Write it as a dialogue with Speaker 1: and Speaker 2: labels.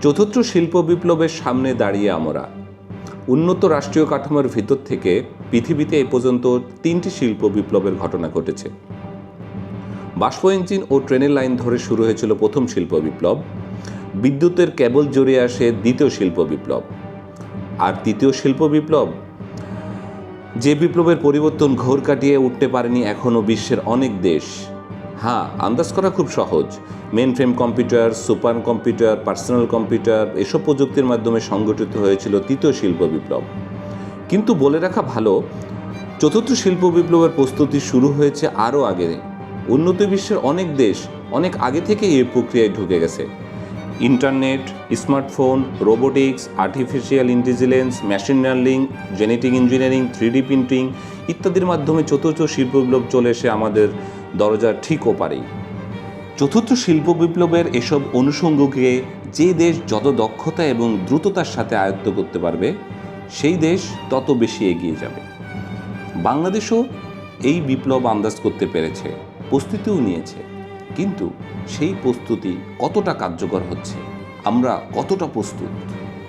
Speaker 1: চতুর্থ শিল্প বিপ্লবের সামনে দাঁড়িয়ে আমরা উন্নত রাষ্ট্রীয় কাঠামোর ভিতর থেকে পৃথিবীতে এ পর্যন্ত 3টি শিল্প বিপ্লবের ঘটনা ঘটেছে। বাষ্প ইঞ্জিন ও ট্রেনের লাইন ধরে শুরু হয়েছিল প্রথম শিল্প বিপ্লব। বিদ্যুতের কেবল জড়িয়ে আসে দ্বিতীয় শিল্প বিপ্লব। আর তৃতীয় শিল্প বিপ্লব, যে বিপ্লবের পরিবর্তন ঘোর কাটিয়ে উঠতে পারেনি এখনও বিশ্বের অনেক দেশ। হ্যাঁ, আন্দাজ করা খুব সহজ। Mainframe computer, super computer, personal computer এসব প্রযুক্তির মাধ্যমে সংগঠিত হয়েছিল তৃতীয় শিল্প বিপ্লব। কিন্তু বলে রাখা ভালো, চতুর্থ শিল্প বিপ্লবের প্রস্তুতি শুরু হয়েছে আরও আগে। উন্নত বিশ্বের অনেক দেশ অনেক আগে থেকে এই প্রক্রিয়ায় ঢুকে গেছে। Internet, smartphone, robotics, artificial intelligence, machine learning, genetic engineering, 3D printing ইত্যাদির মাধ্যমে চতুর্থ শিল্প বিপ্লব চলে এসে আমাদের দরজার ঠিক ওপারেই। চতুর্থ শিল্প বিপ্লবের এসব অনুষঙ্গকে যে দেশ যত দক্ষতা এবং দ্রুততার সাথে আয়ত্ত করতে পারবে, সেই দেশ তত বেশি এগিয়ে যাবে। বাংলাদেশও এই বিপ্লব আন্দাজ করতে পেরেছে, প্রস্তুতিও নিয়েছে। কিন্তু সেই প্রস্তুতি কতটা কার্যকর হচ্ছে, আমরা কতটা প্রস্তুত?